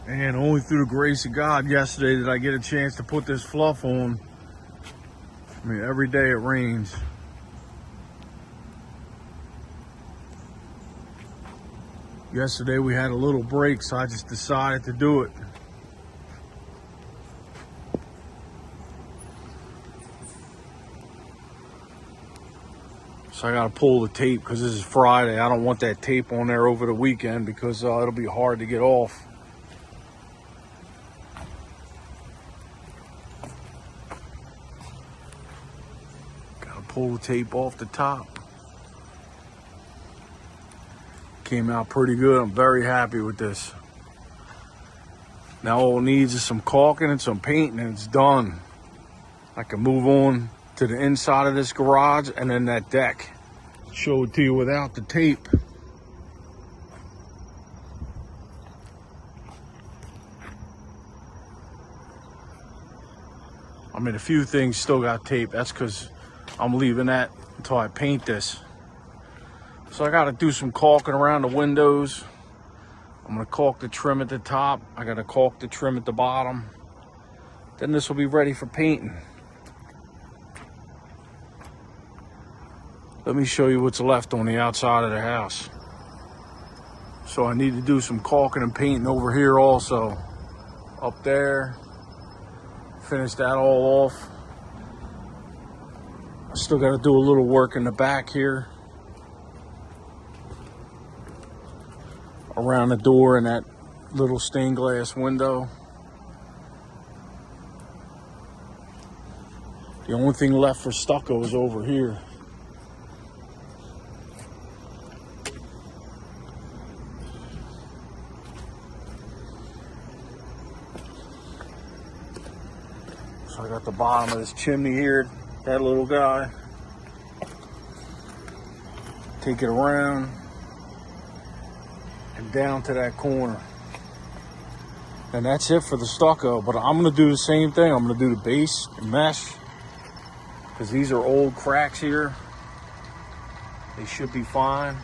And only through the grace of God yesterday did I get a chance to put this fluff on. I mean, every day it rains. Yesterday we had a little break, so I just decided to do it. So I gotta pull the tape because this is Friday. I don't want that tape on there over the weekend because it'll be hard to get off. Gotta pull the tape off the top. Came out pretty good. I'm very happy with this. Now all it needs is some caulking and some painting and it's done. I can move on to the inside of this garage and then that deck. Show it to you without the tape. I mean, a few things still got tape. That's because I'm leaving that until I paint this. So I got to do some caulking around the windows. I'm going to caulk the trim at the top. I got to caulk the trim at the bottom. Then this will be ready for painting. Let me show you what's left on the outside of the house. So I need to do some caulking and painting over here also. Up there. Finish that all off. I still got to do a little work in the back here. Around the door and that little stained glass window. The only thing left for stucco is over here. So I got the bottom of this chimney here, that little guy. Take it around and down to that corner. And that's it for the stucco, but I'm gonna do the same thing. I'm gonna do the base and mesh because these are old cracks here. They should be fine.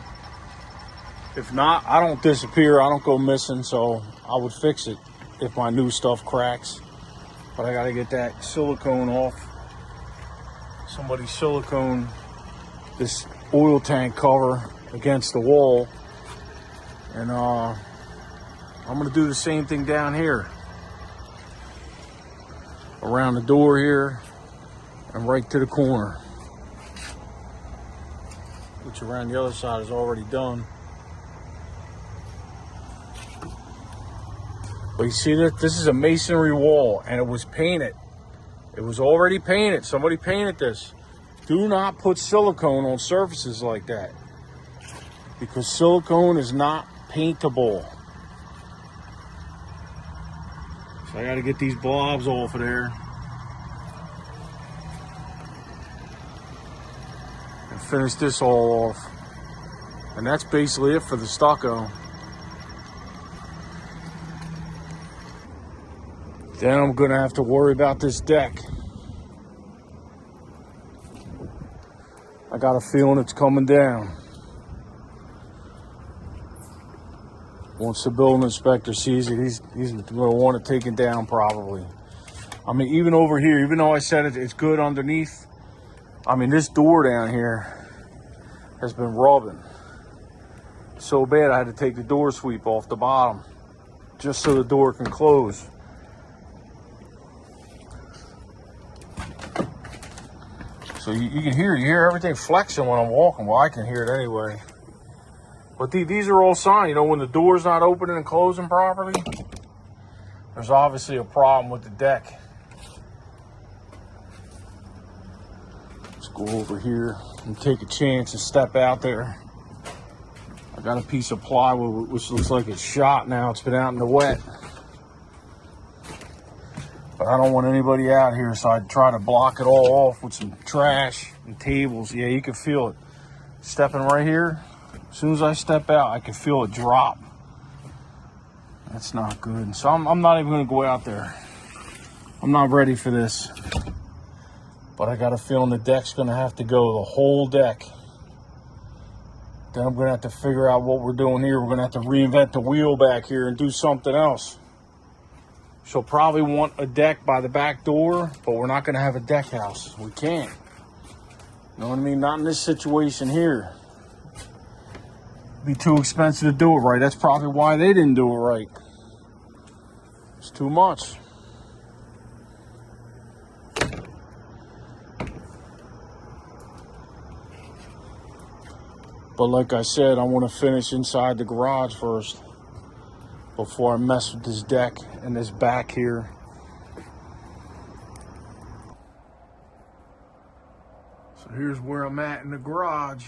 If not, I don't disappear, I don't go missing, so I would fix it if my new stuff cracks. But I gotta get that silicone off. Somebody silicone this oil tank cover against the wall. And I'm gonna do the same thing down here. Around the door here and right to the corner. Which around the other side is already done. But you see that this is a masonry wall and it was painted. It was already painted. Somebody painted this. Do not put silicone on surfaces like that because silicone is not paintable. So I got to get these blobs off of there and finish this all off. And that's basically it for the stucco. Then I'm gonna have to worry about this deck. I got a feeling it's coming down. Once the building inspector sees it, he's gonna want it taken down probably. I mean, even over here, even though I said it's good underneath, I mean, this door down here has been rubbing so bad I had to take the door sweep off the bottom just so the door can close. So you can hear everything flexing when I'm walking. Well, I can hear it anyway. But these are all signs, you know, when the door's not opening and closing properly, there's obviously a problem with the deck. Let's go over here and take a chance and step out there. I got a piece of plywood which looks like it's shot now. It's been out in the wet. But I don't want anybody out here, so I try to block it all off with some trash and tables. Yeah, you can feel it. Stepping right here, as soon as I step out, I can feel it drop. That's not good. So I'm not even gonna go out there. I'm not ready for this. But I got a feeling the deck's gonna have to go, the whole deck. Then I'm gonna have to figure out what we're doing here. We're gonna have to reinvent the wheel back here and do something else. She'll probably want a deck by the back door, but we're not gonna have a deck house. We can't. You know what I mean? Not in this situation here. It'd be too expensive to do it right. That's probably why they didn't do it right. It's too much. But like I said, I want to finish inside the garage first before I mess with this deck and this back here. So here's where I'm at in the garage.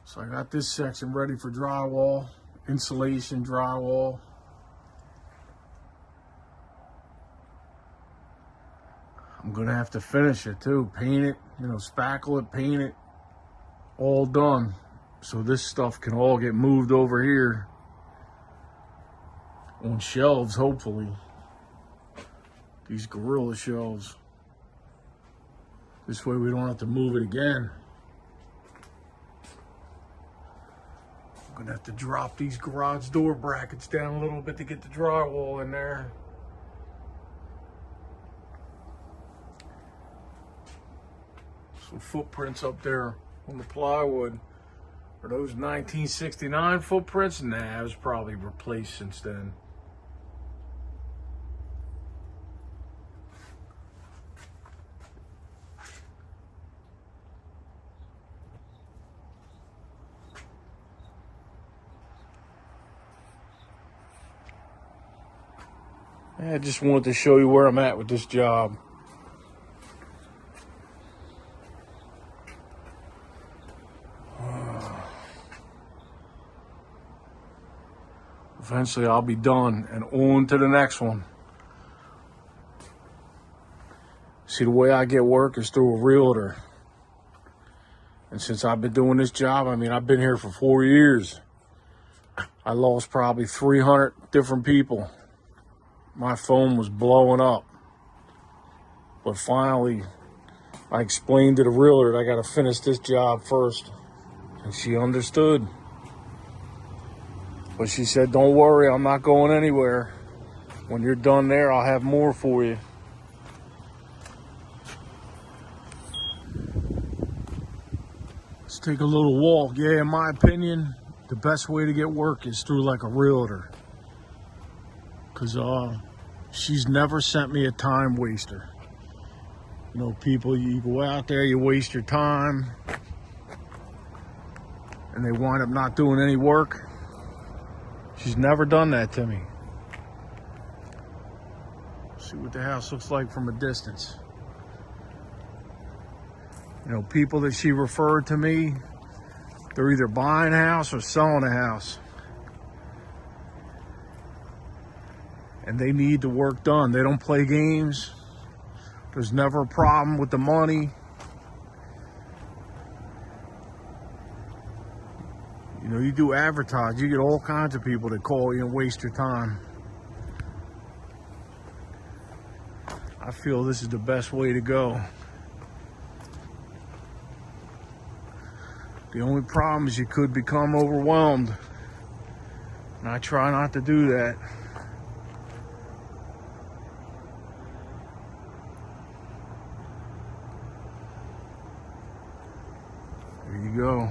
So I got this section ready for drywall, insulation, drywall. I'm gonna have to finish it too, paint it, you know, spackle it, paint it, all done. So this stuff can all get moved over here on shelves, hopefully. These Gorilla shelves. This way we don't have to move it again. I'm gonna have to drop these garage door brackets down a little bit to get the drywall in there. Some footprints up there on the plywood. Are those 1969 footprints? Nah, it was probably replaced since then. I just wanted to show you where I'm at with this job. Eventually I'll be done and on to the next one. See, the way I get work is through a realtor. And since I've been doing this job, I mean, I've been here for 4 years. I lost probably 300 different people. My phone was blowing up. But finally, I explained to the realtor that I got to finish this job first. And she understood. But she said, don't worry, I'm not going anywhere. When you're done there, I'll have more for you. Let's take a little walk. Yeah, in my opinion, the best way to get work is through like a realtor. Because she's never sent me a time waster. You know, people, you go out there, you waste your time, and they wind up not doing any work. She's never done that to me. See what the house looks like from a distance. You know, people that she referred to me, they're either buying a house or selling a house. And they need the work done. They don't play games. There's never a problem with the money. You know, you do advertise, you get all kinds of people that call you and waste your time. I feel this is the best way to go. The only problem is you could become overwhelmed. And I try not to do that. There you go.